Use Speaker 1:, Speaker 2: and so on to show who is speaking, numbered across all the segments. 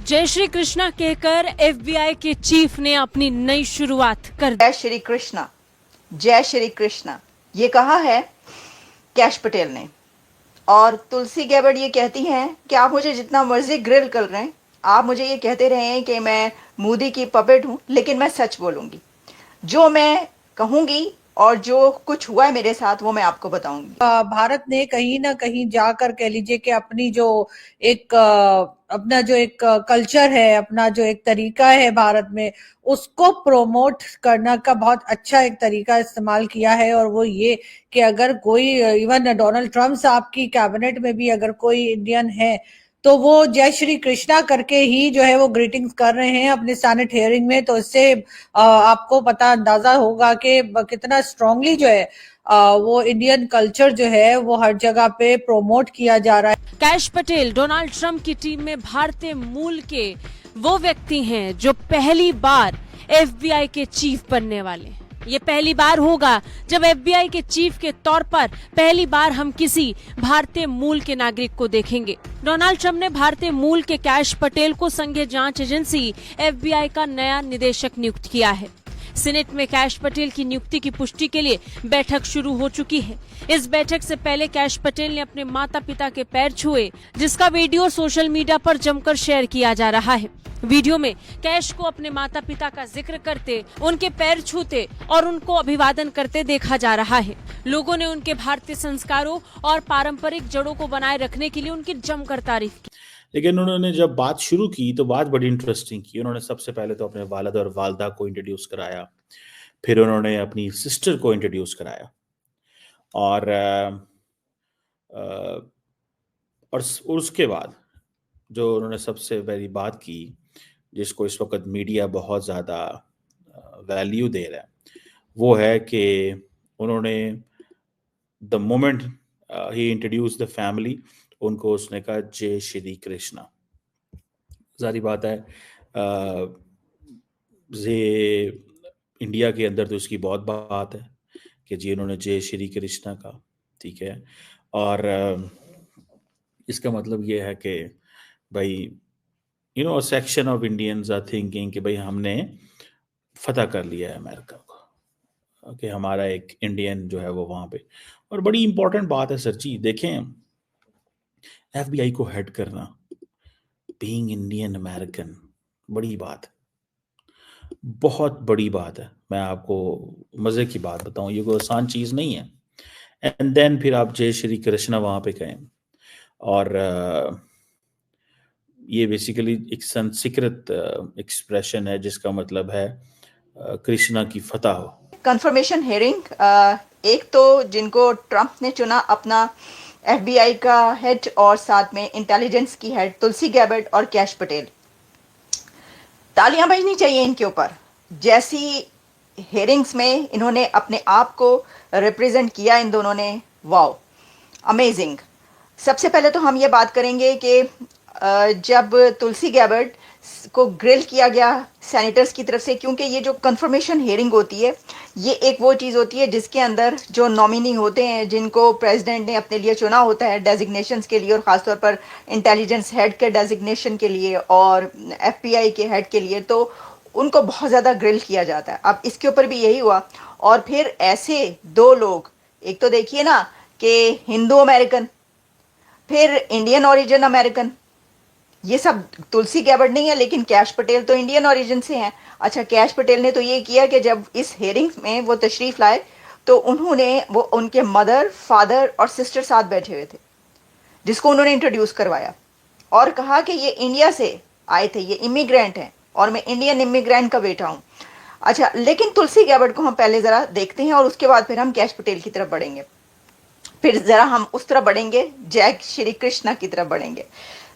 Speaker 1: जय श्री कृष्णा कहकर एफबीआई के चीफ ने अपनी नई शुरुआत कर दी।
Speaker 2: जय श्री कृष्णा, जय श्री कृष्णा, ये कहा है कैश पटेल ने। और तुलसी गैबर्ड ये कहती हैं कि आप मुझे जितना मर्जी ग्रिल कर रहे हैं, आप मुझे ये कहते रहे हैं कि मैं मोदी की पपेट हूं, लेकिन मैं सच बोलूंगी। जो मैं कहूंगी और जो कुछ हुआ है मेरे साथ वो मैं आपको बताऊंगी।
Speaker 3: भारत ने कहीं ना कहीं जाकर कह लीजिए कि अपनी जो एक अपना जो एक कल्चर है, अपना जो एक तरीका है भारत में, उसको प्रोमोट करने का बहुत अच्छा एक तरीका इस्तेमाल किया है। और वो ये कि अगर कोई इवन डोनाल्ड ट्रम्प साहब की कैबिनेट में भी अगर कोई इंडियन है तो वो जय श्री कृष्णा करके ही जो है वो ग्रीटिंग्स कर रहे हैं अपने सेनेट हियरिंग में। तो इससे आपको पता अंदाजा होगा कि कितना स्ट्रांगली जो है वो इंडियन कल्चर जो है वो हर जगह पे प्रोमोट किया जा रहा है।
Speaker 1: कैश पटेल डोनाल्ड ट्रंप की टीम में भारतीय मूल के वो व्यक्ति हैं जो पहली बार एफबीआई के चीफ बनने वाले हैं। ये पहली बार होगा जब एफबीआई के चीफ के तौर पर पहली बार हम किसी भारतीय मूल के नागरिक को देखेंगे। डोनाल्ड ट्रंप ने भारतीय मूल के कैश पटेल को संघीय जांच एजेंसी एफबीआई का नया निदेशक नियुक्त किया है। सीनेट में कैश पटेल की नियुक्ति की पुष्टि के लिए बैठक शुरू हो चुकी है। इस बैठक से पहले कैश पटेल ने अपने माता पिता के पैर छुए, जिसका वीडियो सोशल मीडिया पर जमकर शेयर किया जा रहा है। वीडियो में कैश को अपने माता पिता का जिक्र करते, उनके पैर छूते और उनको अभिवादन करते देखा जा रहा है। लोगों ने उनके भारतीय संस्कारों और पारंपरिक जड़ों को बनाए रखने के लिए उनकी जमकर तारीफ की।
Speaker 4: लेकिन उन्होंने जब बात शुरू की तो बात बड़ी इंटरेस्टिंग की। उन्होंने सबसे पहले तो अपने वालिद और वालदा को इंट्रोड्यूस कराया, फिर उन्होंने अपनी सिस्टर को इंट्रोड्यूस कराया और उसके बाद जो उन्होंने सबसे पहली बात की, जिसको इस वक्त मीडिया बहुत ज़्यादा वैल्यू दे रहा है, वो है कि उन्होंने the moment he introduce the family, उनको उसने कहा जय श्री कृष्णा। सारी बात है ये इंडिया के अंदर तो इसकी बहुत बात है कि जी उन्होंने जय श्री कृष्णा का, ठीक है। और इसका मतलब ये है कि भाई section of Indians are thinking कि भाई हमने फतह कर लिया है अमेरिका को, कि हमारा एक इंडियन जो है वो वहाँ पे। और बड़ी इंपॉर्टेंट बात है सर जी, देखें एफबीआई को हेड करना, बीइंग इंडियन अमेरिकन, बड़ी बात है, बहुत बड़ी बात है। मैं आपको मज़े की बात बताऊं, ये कोई आसान चीज़ नहीं है। एंड देन फिर आप जय श्री कृष्णा वहाँ पे कहें, और ये बेसिकली एक संस्कृत एक्सप्रेशन है जिसका मतलब है कृष्णा की फतह हो।
Speaker 2: कंफर्मेशन हियरिंग, एक तो जिनको ट्रंप ने चुना अपना एफबीआई का हेड और साथ में इंटेलिजेंस की हेड तुलसी गैबर्ड और कैश पटेल, तालियां बजनी चाहिए इनके ऊपर। जैसी हियरिंग्स में इन्होंने अपने आप को रिप्रेजेंट किया इन दोनों ने, वाओ, अमेजिंग। सबसे पहले तो हम ये बात करेंगे कि जब तुलसी गैबर्ड को ग्रिल किया गया सेनेटर्स की तरफ से, क्योंकि ये जो कंफर्मेशन हियरिंग होती है ये एक वो चीज़ होती है जिसके अंदर जो नॉमिनी होते हैं, जिनको प्रेसिडेंट ने अपने लिए चुना होता है डेजिग्नेशंस के लिए, और ख़ासतौर पर इंटेलिजेंस हेड के डेजिग्नेशन के लिए और एफबीआई के हेड के लिए, तो उनको बहुत ज़्यादा ग्रिल किया जाता है। अब इसके ऊपर भी यही हुआ। और फिर ऐसे दो लोग, एक तो देखिए ना कि हिंदू अमेरिकन, फिर इंडियन ओरिजिन अमेरिकन, ये सब तुलसी गैबर्ड नहीं है, लेकिन कैश पटेल तो इंडियन ओरिजिन से हैं। अच्छा, कैश पटेल ने तो ये किया कि जब इस हियरिंग में वो तशरीफ लाए तो वो उनके मदर, फादर और सिस्टर साथ बैठे हुए थे, जिसको उन्होंने इंट्रोड्यूस करवाया और कहा कि ये इंडिया से आए थे, ये इमिग्रेंट हैं और मैं इंडियन इमिग्रेंट का बेटा हूँ। अच्छा, लेकिन तुलसी गैबर्ड को हम पहले ज़रा देखते हैं और उसके बाद फिर हम कैश पटेल की तरफ बढ़ेंगे, फिर ज़रा हम उस तरफ बढ़ेंगे, जय श्री कृष्णा की तरफ बढ़ेंगे।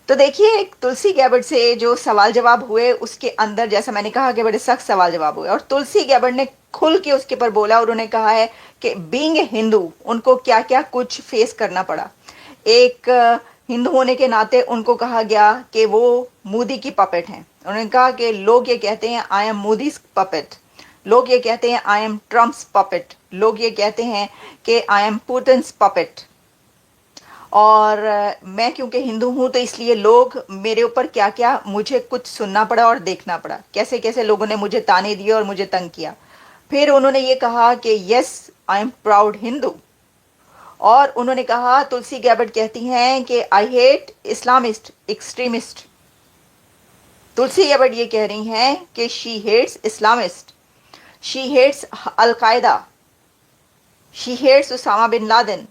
Speaker 2: तो देखिए, तुलसी गैबर्ड से जो सवाल जवाब हुए उसके अंदर, जैसा मैंने कहा कि बड़े सख्त सवाल जवाब हुए, और तुलसी गैबर्ड ने खुल के उसके पर बोला और उन्होंने कहा है कि बीइंग ए हिंदू उनको क्या क्या कुछ फेस करना पड़ा। एक हिंदू होने के नाते उनको कहा गया कि वो मोदी की पपेट हैं। उन्होंने कहा कि लोग ये कहते हैं आई एम मोदीज पपेट, लोग ये कहते हैं आई एम ट्रम्प्स पपेट, लोग ये कहते हैं कि आई एम पुटिन्स पपेट। और मैं क्योंकि हिंदू हूं तो इसलिए लोग मेरे ऊपर क्या क्या मुझे कुछ सुनना पड़ा और देखना पड़ा, कैसे कैसे लोगों ने मुझे ताने दिए और मुझे तंग किया। फिर उन्होंने ये कहा कि yes I am proud Hindu, और उन्होंने कहा, तुलसी गैबर्ट कहती हैं कि I hate Islamist extremist. Tulsi Gabbard ये कह रही हैं कि she hates Islamist, she hates al Qaeda, she hates Osama bin Laden.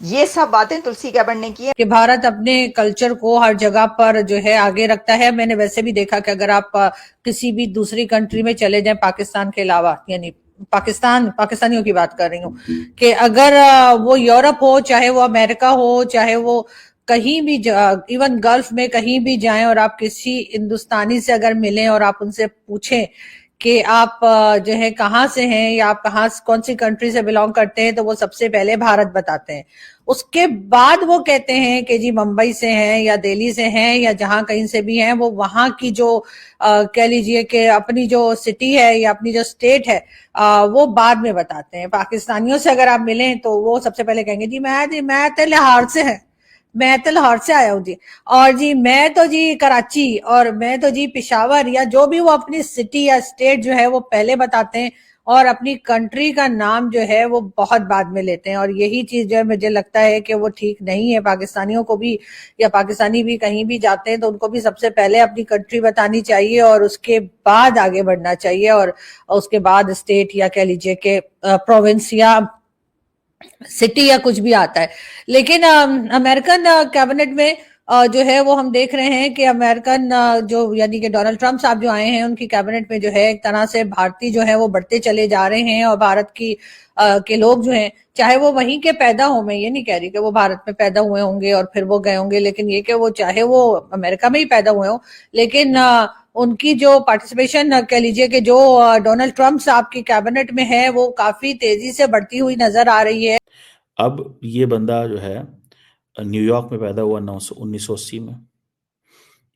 Speaker 2: ये सब बातें तुलसी गैबर्ट ने की है।
Speaker 3: कि भारत अपने कल्चर को हर जगह पर जो है आगे रखता है। मैंने वैसे भी देखा कि अगर आप किसी भी दूसरी कंट्री में चले जाएं पाकिस्तान के अलावा, यानी पाकिस्तानियों की बात कर रही हूँ, कि अगर वो यूरोप हो, चाहे वो अमेरिका हो, चाहे वो कहीं भी इवन गल्फ में कहीं भी जाएं और आप किसी हिंदुस्तानी से अगर मिलें और आप उनसे पूछें कि आप जो है कहाँ से हैं या आप कौन सी कंट्री से बिलोंग करते हैं, तो वो सबसे पहले भारत बताते हैं। उसके बाद वो कहते हैं कि जी मुंबई से हैं या दिल्ली से हैं या जहां कहीं से भी हैं, वो वहां की जो कह लीजिए कि अपनी जो सिटी है या अपनी जो स्टेट है वो बाद में बताते हैं। पाकिस्तानियों से अगर आप मिलें तो वो सबसे पहले कहेंगे जी मैं तो लाहौर से है, मैं तो लाहौर से आया हूँ जी, और जी मैं तो जी कराची, और मैं तो जी पिशावर, या जो भी वो अपनी सिटी या स्टेट जो है वो पहले बताते हैं और अपनी कंट्री का नाम जो है वो बहुत बाद में लेते हैं। और यही चीज जो है मुझे लगता है कि वो ठीक नहीं है। पाकिस्तानियों को भी या पाकिस्तानी भी कहीं भी जाते हैं तो उनको भी सबसे पहले अपनी कंट्री बतानी चाहिए और उसके बाद आगे बढ़ना चाहिए, और उसके बाद स्टेट या कह लीजिए कि प्रोविंस या सिटी या कुछ भी आता है। लेकिन अमेरिकन कैबिनेट में जो है वो हम देख रहे हैं कि अमेरिकन जो यानी कि डोनाल्ड ट्रंप साहब जो आए हैं उनकी कैबिनेट में जो है एक तरह से भारतीय जो है वो बढ़ते चले जा रहे हैं, और भारत की के लोग जो हैं, चाहे वो वहीं के पैदा हो, मैं ये नहीं कह रही कि वो भारत में पैदा हुए होंगे और फिर वो गए होंगे, लेकिन ये कि वो चाहे वो अमेरिका में ही पैदा हुए हो, लेकिन उनकी जो पार्टिसिपेशन कह लीजिए कि जो डोनाल्ड ट्रंप साहब की कैबिनेट में है वो काफी तेजी से बढ़ती हुई नजर आ रही है।
Speaker 4: अब ये बंदा जो है न्यूयॉर्क में पैदा हुआ 1980 में।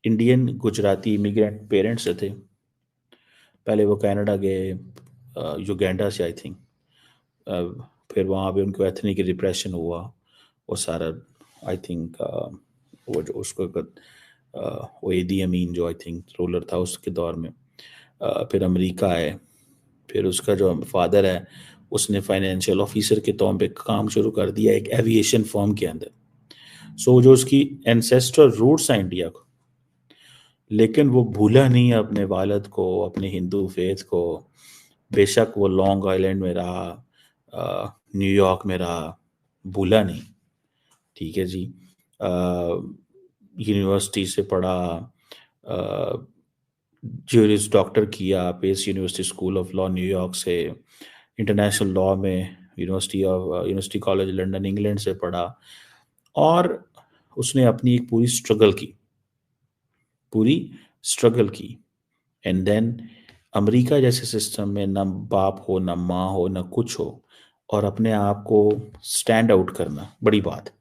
Speaker 4: इंडियन गुजराती इमिग्रेंट पेरेंट्स से थे। पहले वो कनाडा गए, युगांडा से आई थिंक। फिर वहाँ पे उनको एथनिक रिप्रेशन हुआ, वो सारा आई थिंक वो जो उसको वो एदी अमीन जो आई थिंक रूलर था उसके दौर में। फिर अमेरिका आए। फिर उसका जो फादर है उसने फाइनेंशियल ऑफिसर के तौर पे काम शुरू कर दिया एक एविएशन फर्म के अंदर। सो जो उसकी एंसेस्ट्रल रूट्स हैं इंडिया को, लेकिन वो भूला नहीं अपने वालिद को, अपने हिंदू फेथ को। बेशक वो लॉन्ग आइलैंड में रहा, न्यूयॉर्क में रहा, भूला नहीं। ठीक है जी। यूनिवर्सिटी से पढ़ा, ज्यूरिस डॉक्टर किया Pace University School of Law New York से, इंटरनेशनल लॉ में यूनिवर्सिटी कॉलेज लंदन इंग्लैंड से पढ़ा, और उसने अपनी एक पूरी स्ट्रगल की। एंड देन अमेरिका जैसे सिस्टम में ना बाप हो, ना माँ हो, ना कुछ हो, और अपने आप को स्टैंड आउट करना बड़ी बात।